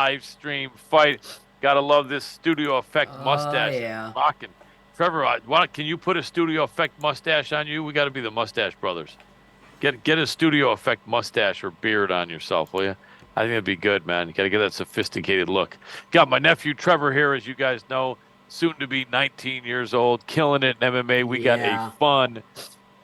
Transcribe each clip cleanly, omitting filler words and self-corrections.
live stream fight. Gotta love this studio effect Oh, mustache. yeah. Rocking. Trevor, can you put a studio effect mustache on you? We got to be the Mustache Brothers. Get a studio effect mustache or beard on yourself, will you? I think it'd be good, man. You got to get that sophisticated look. Got my nephew Trevor here, as you guys know, soon to be 19 years old, killing it in MMA. We got a Yeah.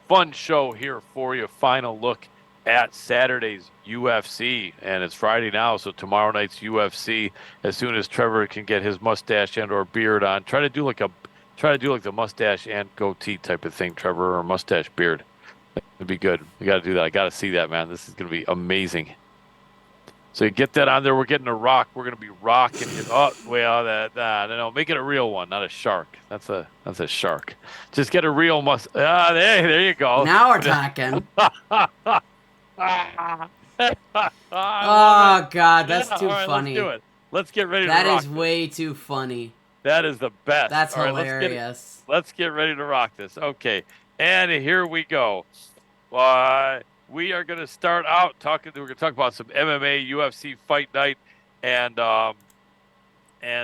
fun show here for you. Final look at Saturday's UFC, and it's Friday now, so tomorrow night's UFC. As soon as Trevor can get his mustache and or beard on, try to do like the mustache and goatee type of thing, Trevor, or mustache beard. It'd be good. We got to do that. I got to see that, man. This is going to be amazing. So you get that on there. We're getting a rock. We're going to be rocking it. Oh, well, no, make it a real one, not a shark. That's a shark. Just get a real there you go. Now we're talking. I love it. Oh, God, Yeah, that's all too right, let's do funny. it. Let's get ready to That rock is this. way too funny. That is the best. That's All right, hilarious. let's get ready to rock this. Okay. And here we go. Uh, we are going to start out talking. We're going to talk about some MMA, UFC fight night, and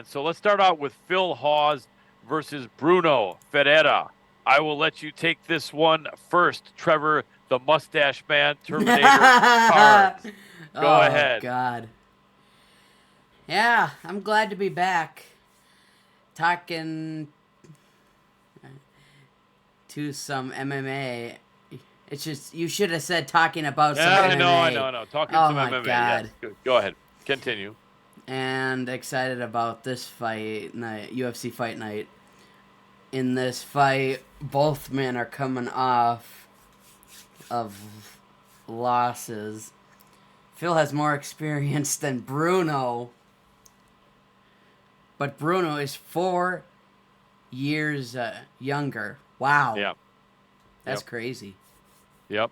so let's start out with Phil Hawes versus Bruno Ferreira. I will let you take this one first, Trevor, the Mustache Man, Terminator Cards. Go Oh, ahead. God. Yeah, I'm glad to be back. Talking to some MMA. It's just, you should have said talking about some Yeah, MMA. I know. Talking Oh, some my MMA. Yes. God. Good. Go ahead. Continue. And excited about this fight night, UFC fight night. In this fight, both men are coming off of losses. Phil has more experience than Bruno, but Bruno is 4 years younger. Wow, Yeah. that's Yep. crazy. Yep.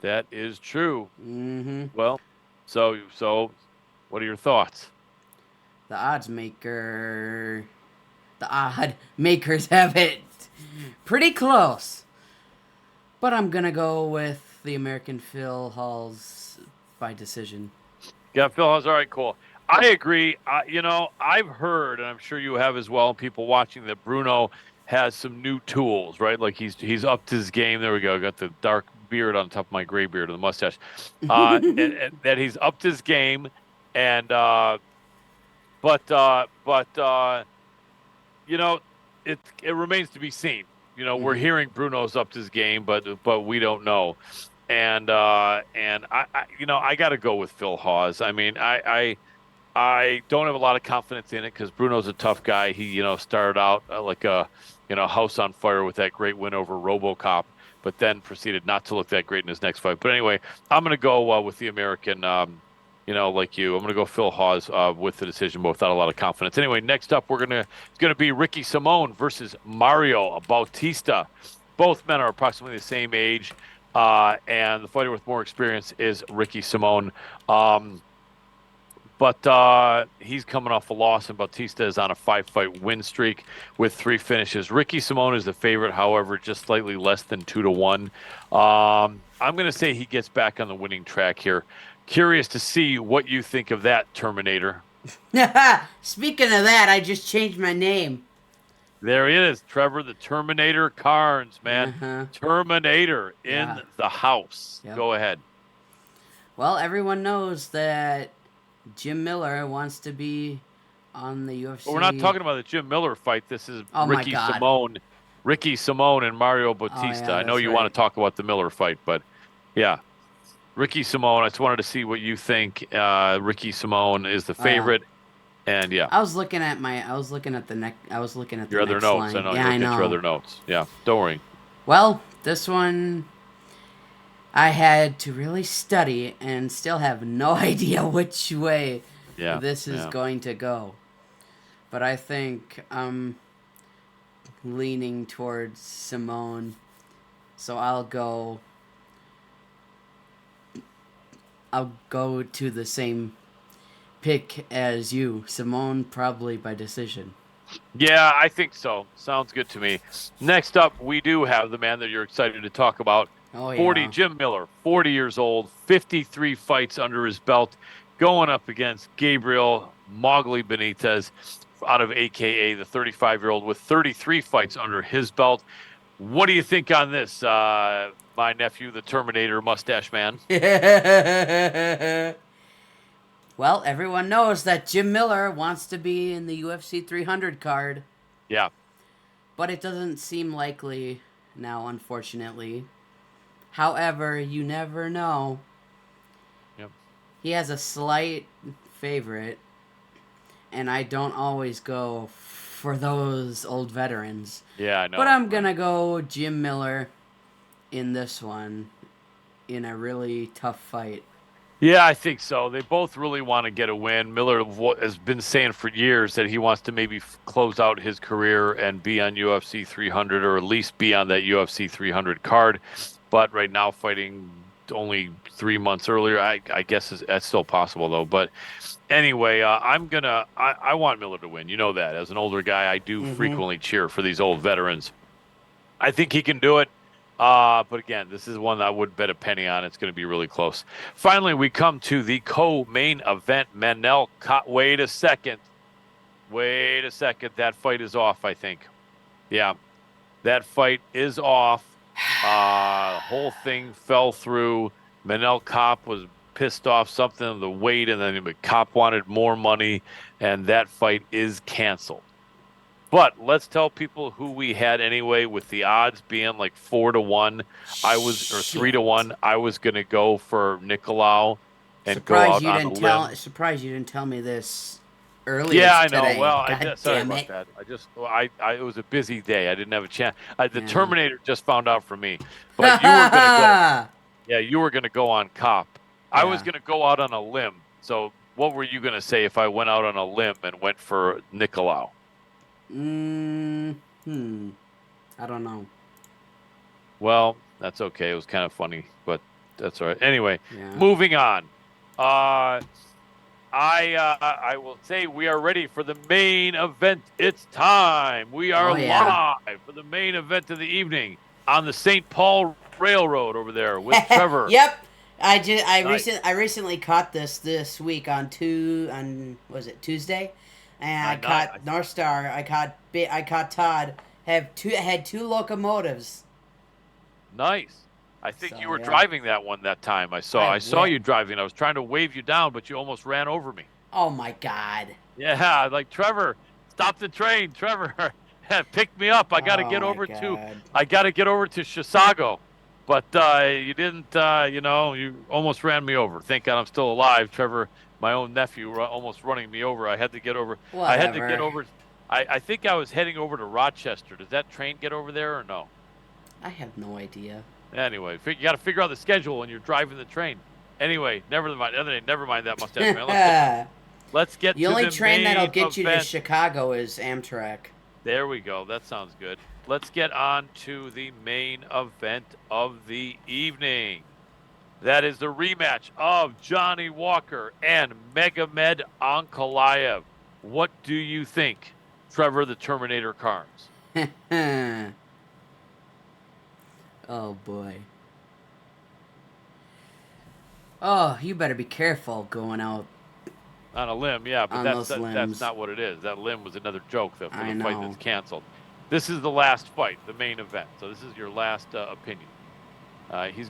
That is true. Mm-hmm. Well, so what are your thoughts? The odds maker, the odd makers have it pretty close, but I'm gonna go with the American Phil Halls by decision. Yeah, Phil Hawes. All right, cool. I agree. I've heard, and I'm sure you have as well, people watching that Bruno has some new tools, right? Like he's upped his game. There we go. Got the dark beard on top of my gray beard and the mustache. And that he's upped his game, and but you know, it remains to be seen. We're Mm-hmm. hearing Bruno's upped his game, but we don't know. And I got to go with Phil Hawes. I mean, I don't have a lot of confidence in it because Bruno's a tough guy. He started out like a house on fire with that great win over RoboCop, but then proceeded not to look that great in his next fight. But anyway, I'm going to go with the American. Like you, I'm going to go Phil Hawes with the decision, but without a lot of confidence. Anyway, next up, it's going to be Ricky Simone versus Mario Bautista. Both men are approximately the same age, and the fighter with more experience is Ricky Simone. But he's coming off a loss, and Bautista is on a 5-fight win streak with 3 finishes. Ricky Simone is the favorite, however, just slightly less than 2-1. I'm going to say he gets back on the winning track here. Curious to see what you think of that, Terminator. Speaking of that, I just changed my name. There he is, Trevor, the Terminator Carnes, man. Uh-huh. Terminator Yeah. in the house. Yep. Go ahead. Well, everyone knows that Jim Miller wants to be on the UFC. But we're not talking about the Jim Miller fight. This is Oh my God. Ricky Simone and Mario Oh Bautista. yeah, I know that's you want right. to talk about the Miller fight, but yeah, Ricky Simone. I just wanted to see what you think. Ricky Simone is the Oh yeah. favorite, and yeah, I was looking at my. I was looking at the neck. I was looking at the your other next notes. I line. know Yeah, you're I looking at your know. other notes. Yeah, don't worry. Well, this one I had to really study and still have no idea which way Yeah, this is yeah. going to go. But I think I'm leaning towards Simone. So I'll go to the same pick as you. Simone probably by decision. Yeah, I think so. Sounds good to me. Next up, we do have the man that you're excited to talk about. Oh 40 yeah. Jim Miller, 40 years old, 53 fights under his belt. going up against Gabriel Mowgli Benitez out of AKA the 35-year-old with 33 fights under his belt. What do you think on this, my nephew, the Terminator Mustache Man? Well, everyone knows that Jim Miller wants to be in the UFC 300 card, Yeah, but it doesn't seem likely now, unfortunately. However, you never know. yeah, He has a slight favorite, and I don't always go for those old veterans. yeah. I But know, I'm right? gonna go Jim Miller in this one in a really tough fight. Yeah, I think so. They both really want to get a win. Miller has been saying for years that he wants to maybe close out his career and be on UFC 300 or at least be on that UFC 300 card. But right now, fighting only 3 months earlier, I guess that's still possible though. But anyway, I want Miller to win. You know that. As an older guy, I do Mm-hmm. frequently cheer for these old veterans. I think he can do it. But again, this is one that I would bet a penny on. It's going to be really close. Finally, we come to the co-main event. Wait a second. Wait a second. That fight is off, I think. Yeah, that fight is off. The whole thing fell through. Manel Cop was pissed off something of the weight, and then Cop wanted more money, and that fight is canceled. But let's tell people who we had anyway, with the odds being like 4-1. Or three to Shit. one. I was going to go for Nicolau and go out on a limb. Surprised you didn't tell me this earlier Yeah, I know. today. Well, I God just sorry damn about it. that. It was a busy day. I didn't have a chance. The Yeah. Terminator just found out for me. But you were going to go. yeah. Yeah, you were going to go on Cop. I was going to go out on a limb. So what were you going to say if I went out on a limb and went for Nicolau? Mm, hmm. I don't know. Well, that's okay. It was kind of funny, but that's all right. Anyway, Yeah. moving on. Uh, I will say we are ready for the main event. It's time. We are Oh yeah. live for the main event of the evening on the St. Paul Railroad over there with Trevor. yep. Nice. I recently caught this week on was it Tuesday, and I Nice. caught North Star. I caught Todd. Had two locomotives. Nice. I think So you were yeah. driving that one that time. I I saw wit. you driving. I was trying to wave you down, but you almost ran over me. Oh my god. Yeah, like Trevor, stop the train, Trevor. Pick me up. Oh my god. I got to get over to Chisago. But you didn't you almost ran me over. Thank God I'm still alive, Trevor. My own nephew almost running me over. I had to get over. I had to get Whatever. over. I think I was heading over to Rochester. Does that train get over there or no? I have no idea. Anyway, you got to figure out the schedule when you're driving the train. Anyway, never mind that mustache man. the Let's get to only the train that'll main get you to event. Chicago is Amtrak. There we go. That sounds good. Let's get on to the main event of the evening. That is the rematch of Johnny Walker and Megamed Ankalaev. What do you think, Trevor the Terminator Carnes? oh boy. Oh, you better be careful going out On a limb, yeah, but on those that's limbs. not what it is. That limb was another joke though, for I the fight that's know. canceled. This is the last fight, the main event. So this is your last opinion.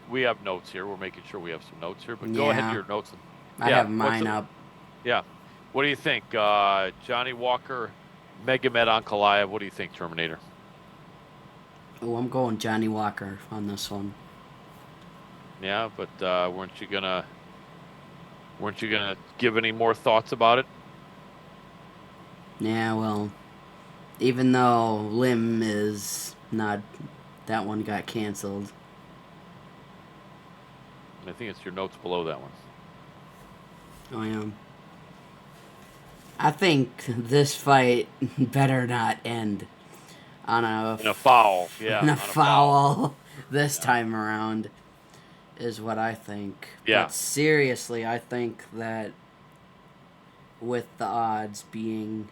We have notes here. We're making sure we have some notes here, but go ahead to Yeah, your notes. I Yeah, have mine up. yeah. What do you think, Johnny Walker, Megamed Ankalaev? What do you think, Terminator? Oh, I'm going Johnny Walker on this one. Yeah, but weren't you gonna give any more thoughts about it? Yeah, well, even though Lim is not, that one got canceled. I think it's your notes below that one. Oh yeah. I think this fight better not end on a In a foul, on yeah, a on a foul. foul this Yeah, time around is what I think. yeah. But seriously, I think that with the odds being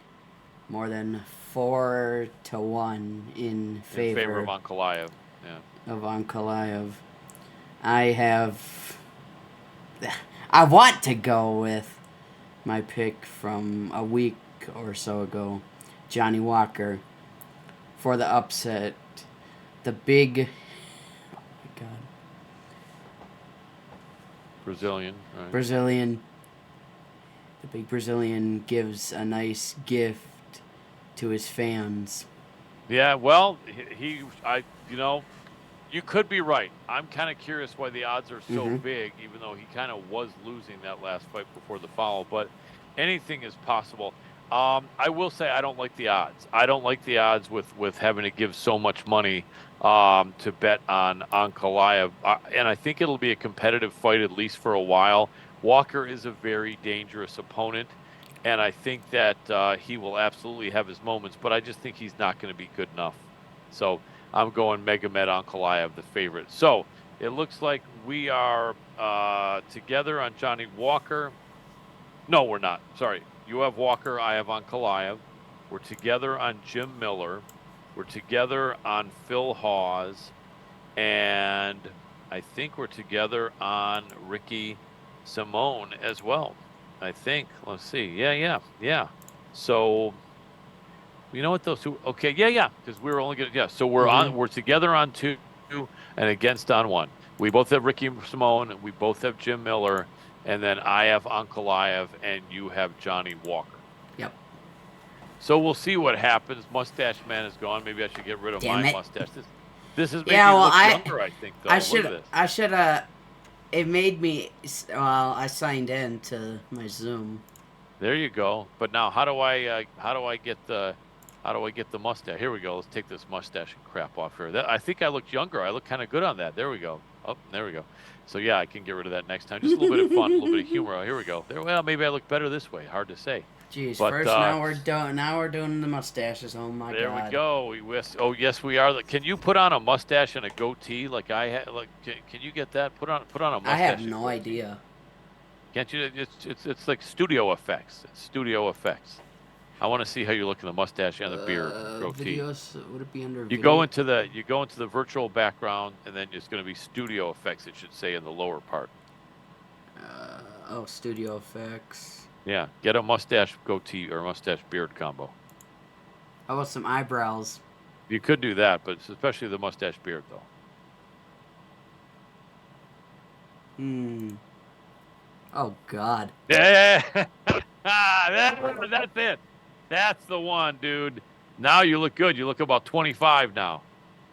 more than 4-1 in In favor of favor Ankalaev. Yeah. of I have I want to go with my pick from a week or so ago, Johnny Walker, for the upset. The big, oh my God, Brazilian. All right. Brazilian. The big Brazilian gives a nice gift to his fans. Yeah, well, you know, you could be right. I'm kind of curious why the odds are so Mm-hmm. big, even though he kind of was losing that last fight before the foul. But anything is possible. I will say I don't like the odds. I don't like the odds with having to give so much money to bet on Kalaev, and I think it'll be a competitive fight at least for a while. Walker is a very dangerous opponent, and I think that he will absolutely have his moments, but I just think he's not going to be good enough. So. I'm going Megamed Ankalaev, the favorite. So it looks like we are together on Johnny Walker. No, we're not. Sorry. You have Walker. I have Ankalaev. We're together on Jim Miller. We're together on Phil Hawes. And I think we're together on Ricky Simone as well. I think. Let's see. Yeah, yeah, yeah. So you know what though? So okay, yeah, yeah, because we were only gonna yeah. So Mm-hmm. we're together on two and against on one. We both have Ricky Simone, we both have Jim Miller, and then I have Ankalaev and you have Johnny Walker. Yep. So we'll see what happens. Mustache Man is gone. Maybe I should get rid of Damn my it. mustache. This has made Yeah, me well, look younger, I think, I though. Look at should, this. I should, it made me, well, I signed in to my Zoom. There you go. But now how do I get the mustache? Here we go. Let's take this mustache and crap off here. I think I look younger. I look kind of good on that. There we go. Oh, there we go. So yeah, I can get rid of that next time. Just a little bit of fun, a little bit of humor. Oh, here we go. There. Well, maybe I look better this way. Hard to say. Jeez, But first now we're doing the mustaches. Oh my there we God. go. Oh yes, we are. Can you put on a mustache and a goatee like I had? Like, can you get that? Put on a I have mustache and no goatee. idea. Can't you? It's like studio effects. It's studio effects. I want to see how you look in the mustache and the beard and goatee. Videos, would it be under You video? go into the virtual background, and then it's going to be studio effects. It should say in the lower part. Oh, studio effects. Yeah, get a mustache goatee or mustache beard combo. How about some eyebrows? You could do that, but especially the mustache beard though. Hmm. Oh God. Yeah, that's it. That's the one, dude. Now you look good. You look about 25 now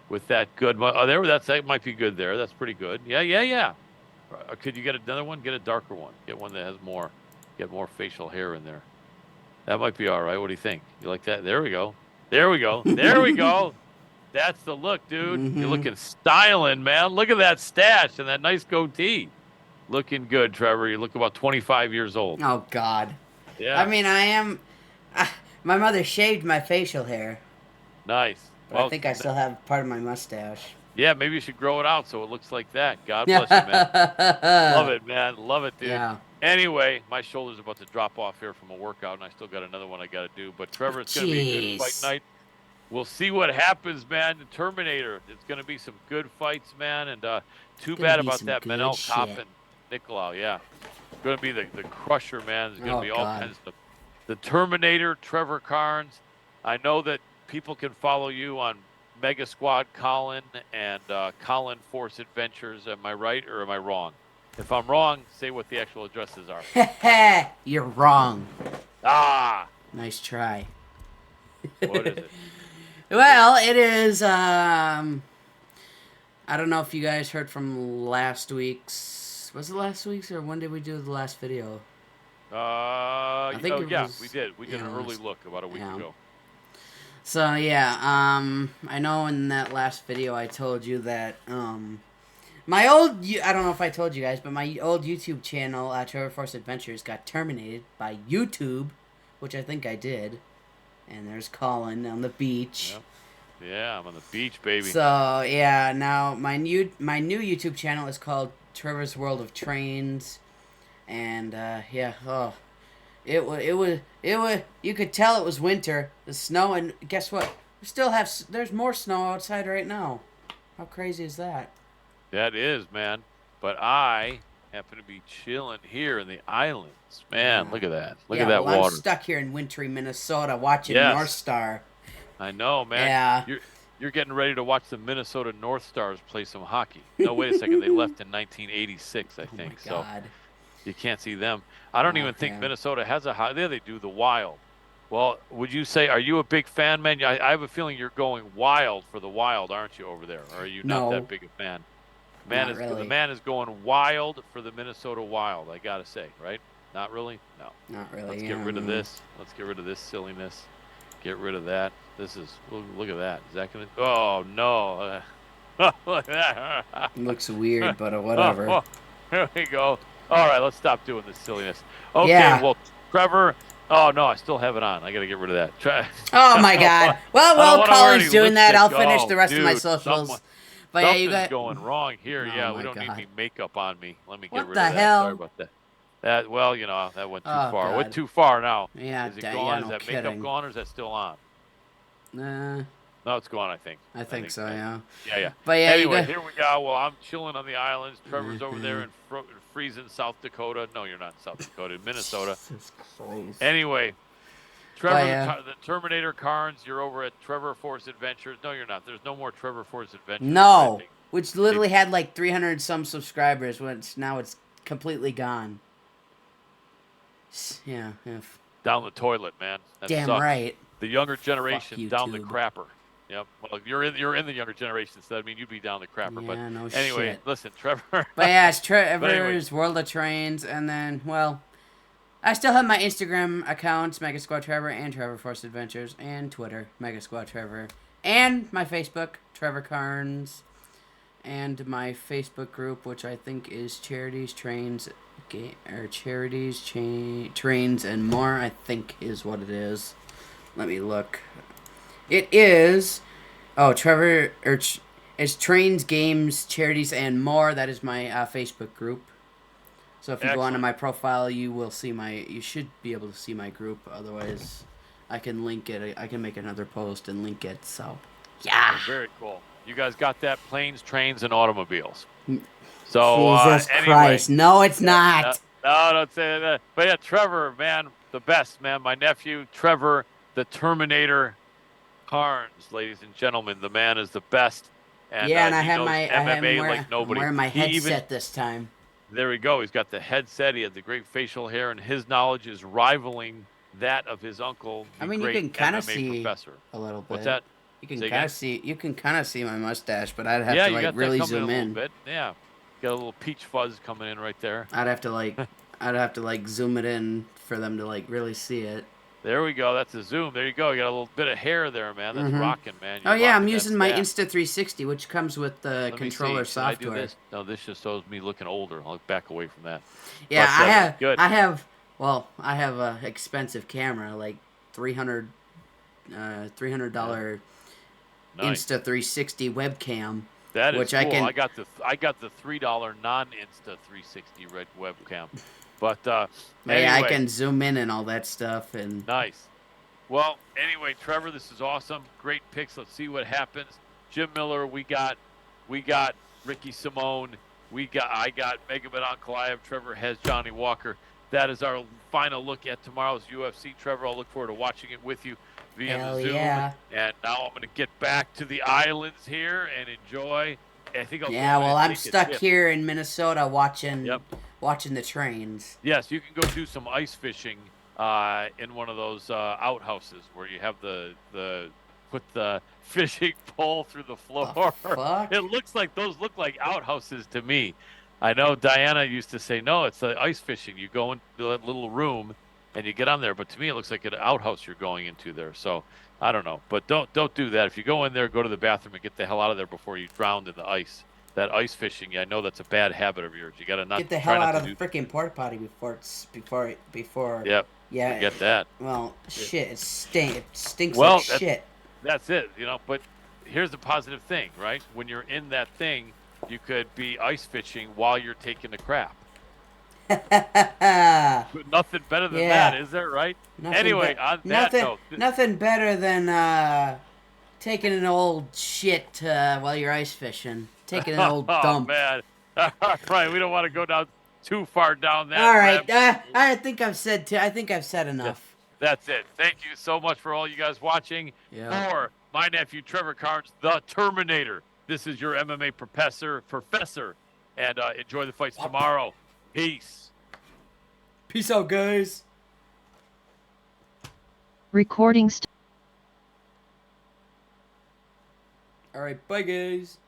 with that good. Oh, that might be good there. That's pretty good. Yeah, yeah, yeah. Could you get another one? Get a darker one. Get one that has more, get more facial hair in there. That might be all right. What do you think? You like that? There we go. There we go. There we go. That's the look, dude. You're Mm-hmm. looking styling, man. Look at that stash and that nice goatee. Looking good, Trevor. You look about 25 years old. Oh God. I Yeah. mean, I am. My mother shaved my facial hair, Nice. but I Well, think I still have part of my mustache. yeah, maybe you should grow it out so it looks like that. God bless you, man. Love Yeah. it, man. Love it, dude. Anyway, my shoulder's about to drop off here from a workout, and I still got another one I got to do. But Trevor, it's going to be a good fight Jeez. night. We'll see what happens, man. The Terminator. It's going to be some good fights, man. And It's too gonna bad be about some that good Manel Cop shit. and Nicolau. Yeah, it's going to be the crusher, man. There's going to Oh be all God. kinds of stuff. The Terminator, Trevor Carnes. I know that people can follow you on Mega Squad Colin and Colin Force Adventures. Am I right or am I wrong? If I'm wrong, say what the actual addresses are. You're wrong. Ah, Nice try. what is it? Well, it is. I don't know if you guys heard from last week's. Was it last week's or when did we do the last video? I think Oh it yeah, we was. did. We did Yeah, an early look about a week yeah. ago. So yeah, I know in that last video I told you that my old I don't know if I told you guys, but my old YouTube channel, Trevor Force Adventures, got terminated by YouTube, which I think I did. And there's Colin on the beach. Yep. Yeah, I'm on the beach, baby. So yeah, now my new YouTube channel is called Trevor's World of Trains, and yeah, oh, it was you could tell it was winter, the snow, and guess what? We still have there's more snow outside right now. How crazy is that? That is, man. But I happen to be chilling here in the islands. Man, Yeah. look at that. Look at Yeah, that well, I'm water. stuck here in wintry Minnesota watching North Yes, Star. I know, man. Yeah. You're getting ready to watch the Minnesota North Stars play some hockey. No, wait a second. They left in 1986, I Oh my think. So God. you can't see them. I don't Oh even think yeah. Minnesota has a high. There they do, the Wild. Well, would you say, are you a big fan, man? I have a feeling you're going wild for the Wild, aren't you, over there? Or are you not that No, big a fan? not The really. man is going wild for the Minnesota Wild, I gotta say, right? Not really? No. Not Let's really. get Yeah, rid of no. this. Let's get rid of this silliness. Get rid of that. This is look at that. Is that gonna? Oh no! Look at that. It looks weird, but Oh, whatever. oh, here we go. All right, let's stop doing this silliness. Okay, Yeah. well, Trevor. Oh no, I still have it on. I gotta get rid of that. Oh I my don't God. want. Well, I don't while want to wear any Colin's doing that, lipstick. I'll finish the Oh, rest of my dude, socials. But yeah, you something's got. going wrong here. Oh Yeah, we my don't need God. any makeup on me. Let me get What rid of the that. Sorry hell? about that. That well, that went too Oh far. Went God. too far now. Yeah. Is it Yeah. gone? Is No that makeup kidding. gone or is that still on? Nah. No, it's gone, I think. I I think think so. so. Yeah. Yeah, yeah. But yeah, you Anyway, got. here we go. Well, I'm chilling on the islands. Trevor's over there Mhm. in freezing South Dakota. No, you're not in South Dakota, in Minnesota. Jesus Christ. Anyway, But Trevor yeah. the Terminator Carnes, you're over at Trevor Force Adventures. No, you're not. There's no more Trevor Force Adventures, I No. think. Which They literally had like 300 some subscribers. When now it's completely gone. Yeah. Yeah. down the toilet, man. That Damn sucks. right. The younger Fuck generation down the YouTube. crapper. Yep. Well, you're in the younger generation, so I mean you'd be down the crapper. But Yeah. No anyway, shit. listen, Trevor. But yeah, it's But anyway, Trevor's World of Trains, and then well, I still have my Instagram accounts, Mega Squad Trevor and Trevor Force Adventures, and Twitter, Mega Squad Trevor, and my Facebook, Trevor Carnes, and my Facebook group, which I think is Charities, Trains, or Charities, Trains, and More. I think is what it is. Let me look. It is. Oh, Trevor, it's Trains, Games, Charities, and More. That is my Facebook group. So if you go onto excellent. my profile, you will see you should be able to see my group. Otherwise, I can link it. I can make another post and link it. So, yeah. Very cool. You guys got that? Planes, trains, and automobiles. So Jesus anyway, Christ. No, it's yeah, no, not. no, don't say that. But yeah, Trevor, man, the best, man. My nephew, Trevor, the Terminator Carnes, ladies and gentlemen. The man is the best, and Yeah, and he knows MMA like I'm nobody. wearing my He even headset this time. There we go. He's got the headset. He had the great facial hair, and his knowledge is rivaling that of his uncle, I the mean, you great can kind of MMA see professor. a little What's bit. that? You can Say kind again? of see. You can kind of see my mustache, but I'd have Yeah, to you like got that really coming in a zoom little in. bit. Yeah, got a little peach fuzz coming in right there. I'd have to like, I'd have to like zoom it in for them to like really see it. There we go. That's a zoom. There you go. You got a little bit of hair there, man. That's Mm-hmm. rocking, man. Oh You're yeah, I'm rocking that using my staff. Insta360, which comes with the Let me controller see. Can I do software. this? No, this just shows me looking older. I'll back away from that. Yeah, But good. I have a expensive camera, like $300 Nice. Insta360 webcam, That is which cool. I can. I got the $3 non Insta 360 red webcam. But Yeah, anyway, I can zoom in and all that stuff, and nice. Well, anyway, Trevor, this is awesome. Great picks. Let's see what happens. Jim Miller, we got Ricky Simone, I got Megaman Ankalaev, Trevor has Johnny Walker. That is our final look at tomorrow's UFC. Trevor, I'll look forward to watching it with you via hell the Zoom. yeah. And now I'm going to get back to the islands here and enjoy. I think I'll Yeah, go well, and I'm take a stuck dip. here in Minnesota watching Yep. watching the trains. Yes, you can go do some ice fishing in one of those outhouses where you have the put the fishing pole through the floor. The fuck? It looks like those look like outhouses to me. I know Diana used to say, no, it's the ice fishing. You go into that little room and you get on there. But to me, it looks like an outhouse you're going into there. So I don't know. But don't do that. If you go in there, go to the bathroom and get the hell out of there before you drown in the ice. That ice fishing, I know that's a bad habit of yours. You got to not Get the try hell not out to of the do. freaking porta potty before. Yep. Yeah. Forget that. Well, shit, it stinks Well, like shit. That's it, But here's the positive thing, right? When you're in that thing, you could be ice fishing while you're taking a crap. Nothing better than Yeah. that, is there, right? Nothing Anyway, on that note, nothing better than taking an old shit while you're ice fishing. Taking an old oh dump. man, all right, we don't want to go down too far down that All right. rabbit hole. I think I've said Th- enough. That's it. Thank you so much for all you guys watching. Yeah. For my nephew Trevor Carnes, the Terminator. This is your MMA professor, and enjoy the fights tomorrow. Peace. Peace out, guys. Recording All right. Bye, guys.